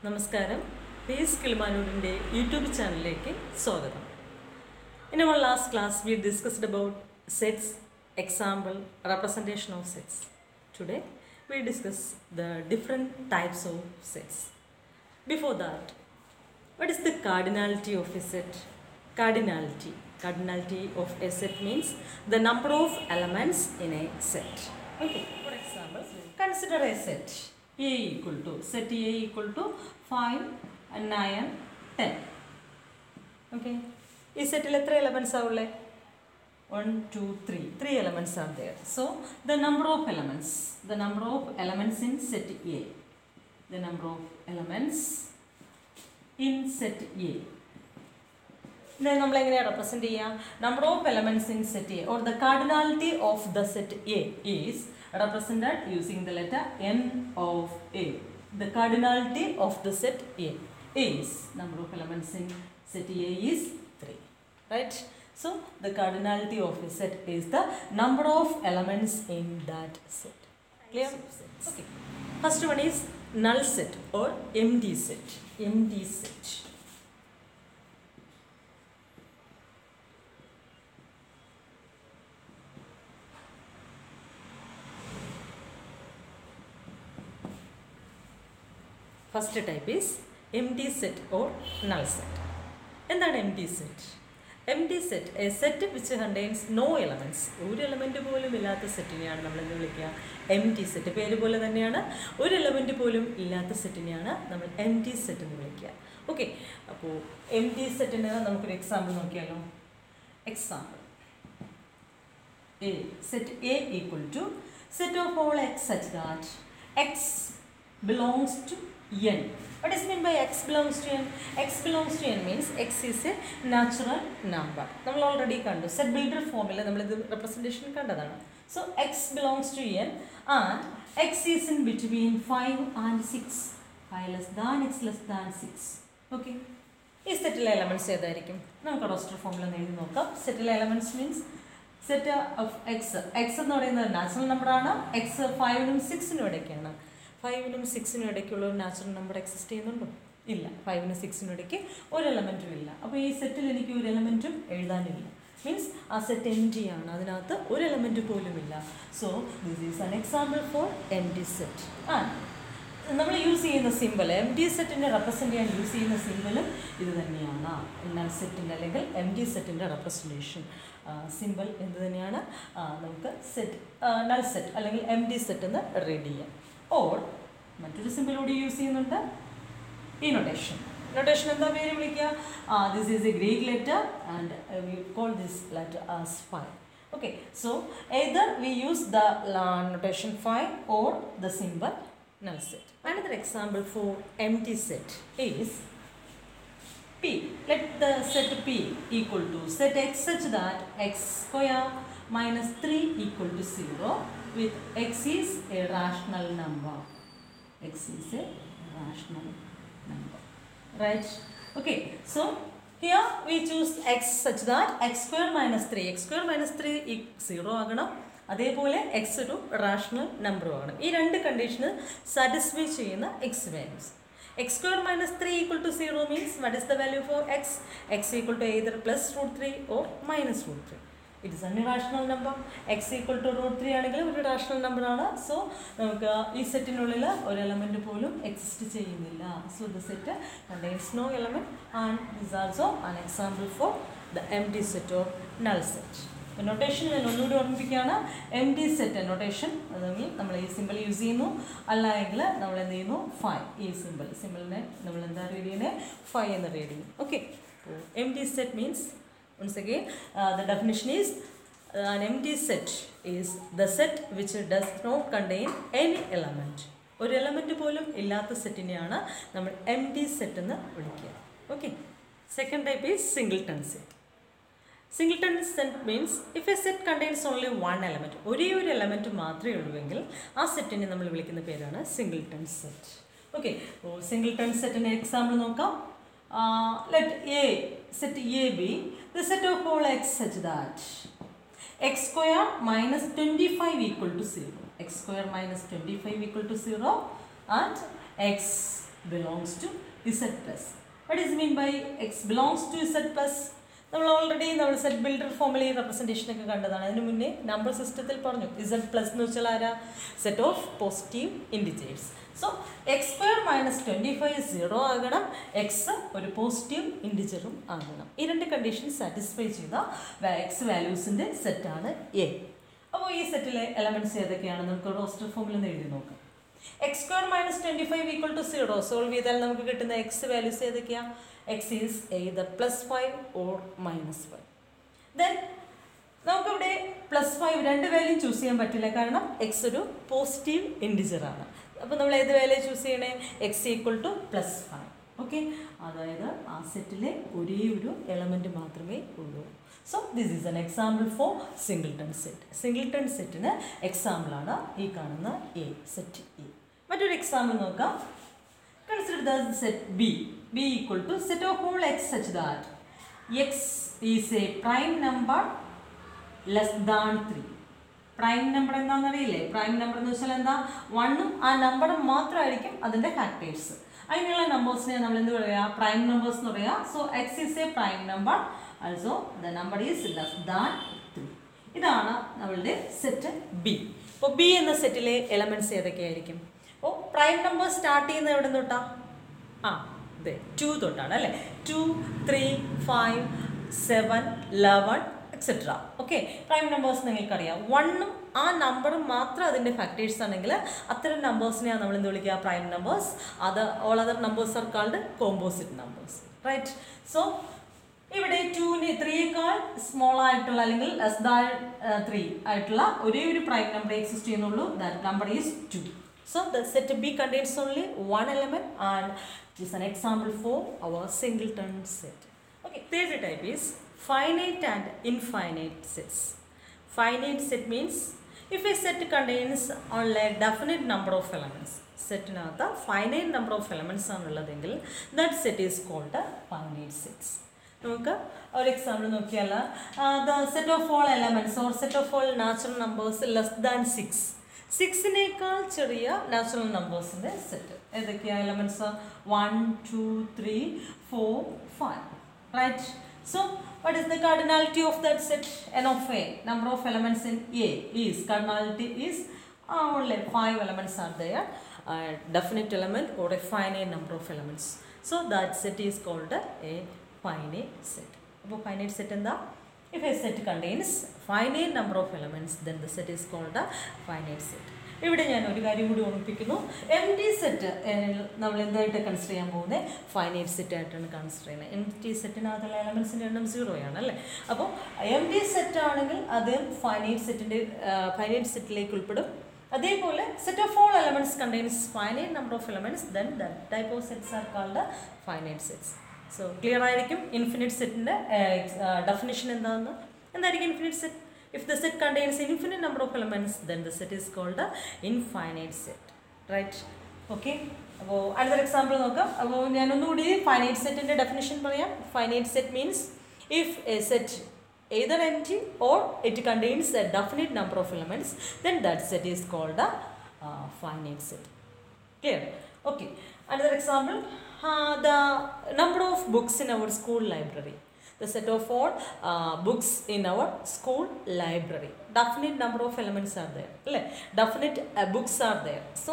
നമസ്കാരം. Pace കിളിമാനൂരിൻ്റെ YouTube ചാനലിലേക്ക് സ്വാഗതം. In our last class, we discussed about sets, example, representation of sets. Today, we discuss the different types of sets. Before that, what is the cardinality of a set? Cardinality of a set means the number of elements in a set. Okay, for example, consider a set. A equal to, set A equal to 5, 9, 10. Okay. Is set il etra elements are ulle? 1, 2, 3. 3 elements are there. So, the number of elements in set A. The number of elements in set A. Then നമ്മൾ എങ്ങനെയാണ് represent ചെയ്യുക? Number of elements in set A or the cardinality of the set A is represented using the letter N of A. The cardinality of the set A is number of elements in set A is 3. Right? So the cardinality of a set is the number of elements in that set. Clear? Okay. First one is null set or empty set. Empty set. First type is empty set or null set. എന്താണ് empty set? Empty set, a set which contains no elements. ഒരു element പോലും ഇല്ലാത്ത സെറ്റിനെയാണ് നമ്മൾ എന്ത് വിളിക്കുക? empty set. പേര് പോലെ തന്നെയാണ്, ഒരു എലമെൻറ്റ് പോലും ഇല്ലാത്ത സെറ്റിനെയാണ് നമ്മൾ empty set എന്ന് വിളിക്കുക. ഓക്കെ, അപ്പോൾ empty സെറ്റിന് നമുക്കൊരു എക്സാമ്പിൾ നോക്കിയാലോ. Example A, set A equal to set of all x such that x belongs to n. What is meant by x belongs to n? X belongs to n means x is a natural number. നമ്മൾ already കണ്ടു, set builder ഫോമിൽ നമ്മളിത് representation കണ്ടതാണ്. So x belongs to N and x is in between 5 and 6. 5 less than x less than 6. Okay, ഈ സെറ്റിലെ elements ഏതായിരിക്കും? നമുക്ക് roster ഫോമിൽ എഴുതി നോക്കാം. സെറ്റിലെ elements means set of X. X എന്ന് പറയുന്നത് നാച്ചുറൽ നമ്പറാണ്. എക്സ് 5നും 6നും ഇടയ്ക്കാണ്. 5നും 6നും ഇടയ്ക്കുള്ള ഒരു നാച്ചുറൽ നമ്പർ എക്സിസ്റ്റ് ചെയ്യുന്നുണ്ടോ? ഇല്ല. 5നും 6നും ഇടയ്ക്ക് ഒരു എലമെൻറ്റും ഇല്ല. അപ്പോൾ ഈ സെറ്റിൽ എനിക്ക് ഒരു എലമെൻറ്റും എഴുതാനില്ല. മീൻസ് ആ സെറ്റ് എംറ്റി ആണ്, അതിനകത്ത് ഒരു എലമെൻറ്റ് പോലും ഇല്ല. So this is an example four എംറ്റി set. നമ്മൾ യൂസ് ചെയ്യുന്ന സിമ്പിൾ, എംറ്റി സെറ്റിനെ റെപ്രസെൻറ്റ് ചെയ്യാൻ യൂസ് ചെയ്യുന്ന സിമ്പിളും ഇത് തന്നെയാണ്. നൾ സെറ്റിൻ്റെ അല്ലെങ്കിൽ എംറ്റി സെറ്റിൻ്റെ റെപ്രസെൻറ്റേഷൻ സിമ്പിൾ എന്ത് തന്നെയാണ്? നമുക്ക് സെറ്റ് നൾ സെറ്റ് അല്ലെങ്കിൽ എംറ്റി സെറ്റ് എന്ന് റീഡ് ചെയ്യാം. ഓർ മറ്റൊരു സിമ്പിൾ കൂടി യൂസ് ചെയ്യുന്നുണ്ട്, ഈ നൊട്ടേഷൻ. നൊട്ടേഷൻ എന്താ പേര് വിളിക്കുക? This is A Greek letter and we call this letter as phi. Okay, so either we use the notation phi or the symbol null set. Another example for empty set is P. Let the set P equal to set x such that x square minus 3 equal to 0 with x is a rational number. X is a rational number. Right? Okay, so here we choose x such that x square minus 3. x square minus 3 0 ആകണം. അതേപോലെ X ഒരു rational നമ്പറും ആണ്. ഈ രണ്ട് കണ്ടീഷന് satisfy ചെയ്യുന്ന x values. X square minus 3 equal to 0 means what is the value for x? X equal to either plus √3 or minus √3. It is irrational number. X equal to √3 ആണെങ്കിൽ ഒരു rational നമ്പറാണ്. So നമുക്ക് ഈ സെറ്റിനുള്ളിൽ ഒരു element പോലും exist ചെയ്യുന്നില്ല. So the set contains no element and this also an example for the empty set or null set. Notation ഞാൻ ഒന്നുകൂടി ഓർമ്മിപ്പിക്കുകയാണ്. എംപ്റ്റി സെറ്റ് നൊട്ടേഷൻ അതെങ്കിൽ നമ്മൾ ഈ സിമ്പിൾ യൂസ് ചെയ്യുന്നു, അല്ല എങ്കിൽ നമ്മൾ എന്ത് ചെയ്യുന്നു? ഫൈ. ഈ സിമ്പിളിനെ നമ്മൾ എന്താ റീഡ് ചെയ്യുന്നത്? ഫൈ എന്ന് റീഡ് ചെയ്യും. Okay, empty set means once again the definition is an empty set is the set which does not contain any element. ഒരു എലമെൻറ്റ് പോലും ഇല്ലാത്ത സെറ്റിനെയാണ് നമ്മൾ എംപ്റ്റി സെറ്റ് എന്ന് വിളിക്കുക. Okay, second type is singleton set. Singleton set means if A set contains only one element, ഒരേ ഒരു element മാത്രമേ ഉള്ളൂവെങ്കിൽ ആ സെറ്റിനെ നമ്മൾ വിളിക്കുന്ന പേരാണ് സിംഗിൾട്ടൺ സെറ്റ്. ഓക്കെ, അപ്പോൾ സിംഗിൾട്ടൺ സെറ്റിന് എക്സാമ്പിൾ നോക്കാം. Let A, set A be the set of all x such that x square minus 25 equal to 0. X square minus 25 equal to 0 and x belongs to Z plus. What is mean by X belongs to Z plus? നമ്മൾ already നമ്മൾ set builder ഫോമിലി റെപ്രസെൻറ്റേഷനൊക്കെ കണ്ടതാണ്. അതിന് മുന്നേ number സിസ്റ്റത്തിൽ പറഞ്ഞു Z plus എന്ന് വെച്ചാൽ ആരാ? Set of positive integers. So X square minus 25 0 ആകണം, എക്സ് ഒരു പോസിറ്റീവ് ഇൻഡിജറും ആകണം. ഈ രണ്ട് കണ്ടീഷൻ സാറ്റിസ്ഫൈ ചെയ്ത എക്സ് വാല്യൂസിൻ്റെ സെറ്റാണ് എ. അപ്പോൾ ഈ സെറ്റിലെ എലമെൻറ്റ്സ് ഏതൊക്കെയാണ് നമുക്ക് റോസ്റ്റർ ഫോമിൽ നിന്ന് എഴുതി നോക്കാം. X square minus 25 equal to 0 solve ചെയ്താൽ നമുക്ക് കിട്ടുന്ന എക്സ് വാല്യൂസ് ഏതൊക്കെയാണ്? X is either +5 or -5. Then നമുക്കിവിടെ +5 രണ്ട് വാല്യൂ ചൂസ് ചെയ്യാൻ പറ്റില്ല, കാരണം എക്സ് ഒരു പോസിറ്റീവ് ഇൻഡിജറാണ്. അപ്പോൾ നമ്മൾ ഏത് വാല്യൂ ചൂസ് ചെയ്യണേ? X equal to +5. ഓക്കെ, അതായത് ആ സെറ്റിലെ ഒരേ ഒരു എലമെൻറ്റ് മാത്രമേ ഉള്ളൂ. So this is an example for singleton set. Singleton സെറ്റിന് എക്സാമ്പിളാണ് ഈ കാണുന്ന എ, സെറ്റ് എ. മറ്റൊരു എക്സാമ്പിൾ നോക്കാം. Consider the set B. B equal to set of whole x such that x is a prime number less than 3. Prime number എന്താണെന്ന് അറിയില്ലേ? Prime number എന്ന് വെച്ചാൽ എന്താ? 1ഉം ആ നമ്പറും മാത്രമായിരിക്കും അതിൻ്റെ ഫാക്ടേഴ്സ്. അതിനുള്ള നമ്പേഴ്സിനെ നമ്മൾ എന്ത് പറയുക? പ്രൈം നമ്പേഴ്സ് എന്ന് പറയുക. So X is A prime number, also the number is less than 3. ഇതാണ് നമ്മളുടെ സെറ്റ് ബി. അപ്പോൾ ബി എന്ന സെറ്റിലെ എലമെൻറ്റ്സ് ഏതൊക്കെയായിരിക്കും? അപ്പോൾ പ്രൈം നമ്പർ സ്റ്റാർട്ട് ചെയ്യുന്നത് എവിടെ തൊട്ടാ? അതെ 2 തൊട്ടാണ് അല്ലേ? 2, 3, 5, 7, 11 എക്സെട്ര. ഓക്കെ, പ്രൈം നമ്പേഴ്സ് നിങ്ങൾക്കറിയാം. 1ഉം ആ നമ്പറും മാത്രം അതിൻ്റെ ഫാക്ടേഴ്സ് ആണെങ്കിൽ അത്തരം നമ്പേഴ്സിനെയാണ് നമ്മൾ എന്ത് വിളിക്കുക? Prime numbers. All other numbers are called composite numbers. Right. So ഇവിടെ 2ന് 3യേക്കാൾ സ്മോൾ ആയിട്ടുള്ള അല്ലെങ്കിൽ ലെസ് ദാൻ 3 ആയിട്ടുള്ള ഒരേ ഒരു പ്രൈം നമ്പർ എക്സിസ്റ്റ് ചെയ്യുന്നുള്ളൂ. That number is 2. So the set B contains only one element and it is an example for our singleton set. Okay, third type is finite and infinite sets. Finite set means if a set contains only a definite number of elements. Set natha finite number of elements aanulladengil that set is called a finite sets. നമുക്ക് ഒരു example നോക്കിയാൽ the set of all elements or set of all natural numbers less than 6. 6നേക്കാൾ ചെറിയ natural നമ്പേഴ്സിൻ്റെ set ഏതൊക്കെയാണ്? Elements 1, 2, 3, 4, 5. Right. So what is the cardinality of that set? N of a, number of elements in A is, cardinality is only 5 elements are there, definite element or a finite number of elements. So that set is called a finite set. അപ്പോൾ finite set എന്താ? If a set contains finite number of elements, then the set is called a finite set. ഇവിടെ ഞാൻ ഒരു കാര്യം കൂടി ഓർമ്മിപ്പിക്കുന്നു. M T set നമ്മൾ എന്തായിട്ട് കൺസിഡർ ചെയ്യാൻ പോകുന്നത്? ഫൈനൈറ്റ് സെറ്റ് ആയിട്ടാണ് കൺസിഡർ ചെയ്യുന്നത്. എം ടി സെറ്റിനകത്തുള്ള എലമെൻസിൻ്റെ എണ്ണം 0 ആണ് അല്ലേ? അപ്പോൾ എം ടി സെറ്റ് ആണെങ്കിൽ അത് ഫൈനൈറ്റ് സെറ്റിലേക്ക് ഉൾപ്പെടും. അതേപോലെ set of all elements contains finite number of elements, then that type of sets are called finite sets. So clear ആയിരിക്കും ഇൻഫിനിറ്റ് സെറ്റിൻ്റെ ഡെഫിനിഷൻ എന്തായിരിക്കും infinite set? If the set contains infinite number of elements, then the set is called a infinite set. Right? Okay. അപ്പോൾ another example നോക്കാം. അപ്പോൾ ഞാൻ ഒന്നുകൂടി finite സെറ്റിൻ്റെ definition പറയാം. Finite set means if a set either empty or it contains a definite number of elements, then that set is called a finite set. Clear? Okay. Another example, the number of books in our school library. The set of all books in our school library. Definite number of elements are there. Definite books are there. So,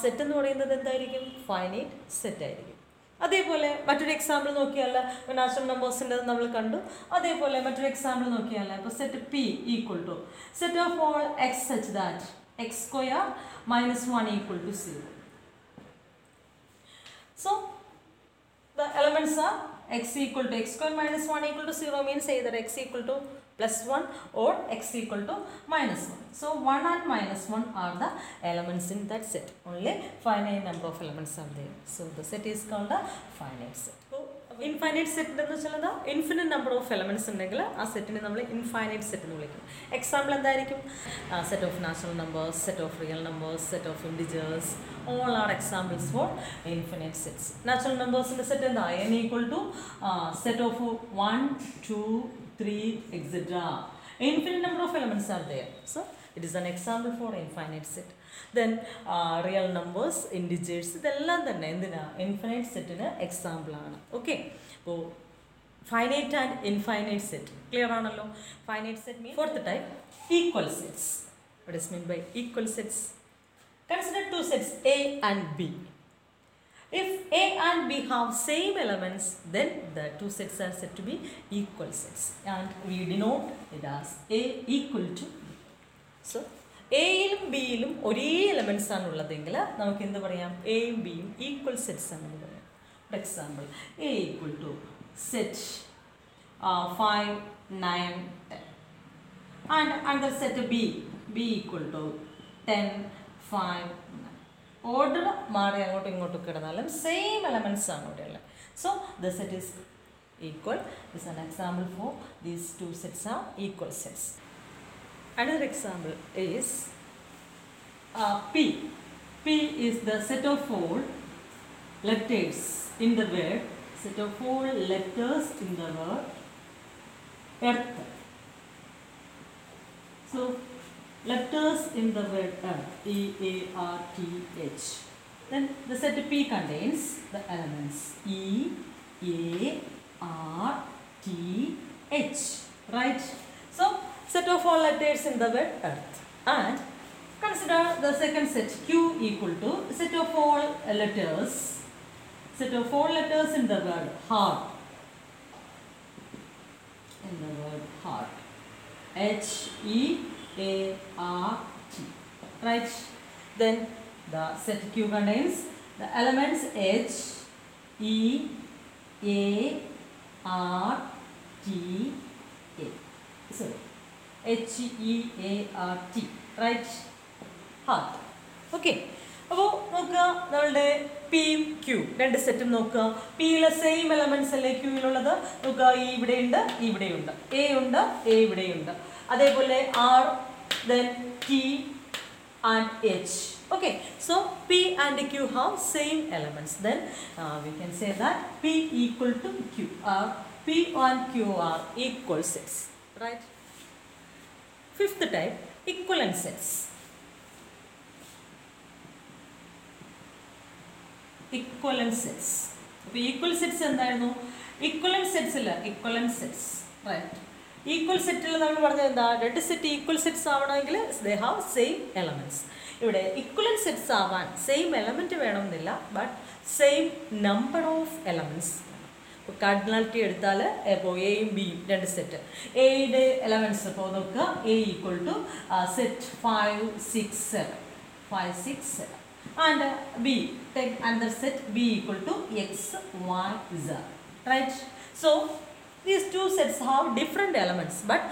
set എന്ന് പറയുന്നത് എന്തായിരിക്കും? Finite set ആയിരിക്കും. അതേപോലെ മറ്റൊരു example നോക്കിയാൽ natural നമ്പേഴ്സിൻ്റെ നമ്മൾ കണ്ടു. അതേപോലെ മറ്റൊരു എക്സാമ്പിൾ നോക്കിയാൽ ഇപ്പോൾ set P equal to set of all x such that x square -1 equal to 0. So, the elements are x equal to x square minus 1 equal to 0 means either x equal to +1 or x equal to -1. So 1 and -1 are the elements in that set. Only finite number of elements are there. So the set is called a finite set. So infinite set എന്ന് വെച്ചാൽ എന്താ? Infinite number of elements ഉണ്ടെങ്കിൽ ആ സെറ്റിനെ നമ്മൾ infinite set എന്ന് വിളിക്കും. Example എന്തായിരിക്കും? Set of natural numbers, set of real numbers, set of integers, all are examples for infinite sets. Natural numbers in the set എന്താ? n equal to set of 1, 2, 3, etc. Infinite number of elements are there. So it is an example for infinite set. Then real numbers, integers, ഇതെല്ലാം തന്നെ എന്തിനാ infinite സെറ്റിന് എക്സാമ്പിളാണ്. Okay, അപ്പോൾ finite and infinite set clear ആണല്ലോ. Finite set means fourth type equal sets. What is mean by equal sets? Consider two sets A and B. If A and B have same elements, then the two sets are said to be equal sets, and we denote it as A equal to B. So എയിലും ബിയിലും ഒരേ elements ആണ് ഉള്ളതെങ്കിൽ നമുക്ക് എന്ത് പറയാം? എയും ബിയും equal sets ആണെന്ന് പറയാം. For example, A equal to set 5, 9, 10 and another set B equal to 10, 5, 9. Order മാറി അങ്ങോട്ടും ഇങ്ങോട്ടും കിടന്നാലും സെയിം എലമെൻറ്റ്സ് ആണ് ഇവിടെയുള്ളത്. So the set is equal. This an example for these two sets R equal sets. Another example is P. P is the set of all letters in the word. Set of all letters in the word earth. So letters in the word earth, EARTH. Then the set P contains the elements E, A, R, T, H. Right? So set of all letters in the word earth. And consider the second set Q equal to set of all letters in the word heart. In the word heart, HEART. Right? Then the set Q contains the elements H, E, A, R, T, A. Sorry, HEART. Right? Heart. Okay. അപ്പോൾ നോക്കുക, നമ്മളുടെ പിയും Q രണ്ട് സെറ്റും നോക്കുക. പിയിലെ same elements അല്ലേ ക്യൂയിലുള്ളത്? നോക്കുക, ഇ ഇവിടെയുണ്ട്, ഇവിടെയുണ്ട്, എ ഉണ്ട്, എ ഇവിടെയുണ്ട്. അതേപോലെ R, then T and H. Okay, so P and Q have same elements. Then we can say that P equal to Q. P and Q are equal sets. Right? Fifth type, equivalent sets. Equivalent sets. അപ്പോൾ equal sets എന്തായിരുന്നു? Equivalent sets ഇല്ല, equivalent sets. Right. Equal സെറ്റിൽ നമ്മൾ പറഞ്ഞത് എന്താ? രണ്ട് set equal sets ആവണമെങ്കിൽ they have same elements. ഇവിടെ equivalent sets ആവാൻ സെയിം എലമെൻറ്റ് വേണമെന്നില്ല, but same number of elements. ഇപ്പോൾ കാർഡിനാലിറ്റി എടുത്താൽ ഇപ്പോൾ എയും ബിയും രണ്ട് സെറ്റ്. എയുടെ എലമെൻറ്റ്സ് ഇപ്പോൾ നോക്കുക, A equal to set 5, 6, 7. 5, 6, 7. And B, take another set B equal to X, Y, Z. Right? So these two sets have different elements but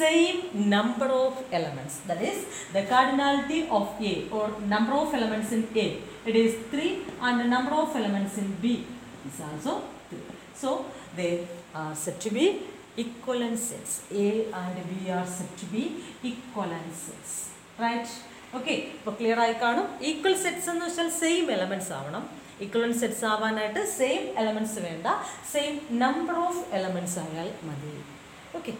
same number of elements. That is the cardinality of A or number of elements in A. It is 3 and the number of elements in B is also 3. So they are said to be equivalent sets. A and B are said to be equivalent sets. Right? Okay, ഇപ്പോൾ clear ആയി കാണും. Equal sets എന്ന് വെച്ചാൽ same elements ആവണം. Equivalent sets ആവാനായിട്ട് same elements വേണ്ട, same number of elements ആയാൽ മതി. ഓക്കെ.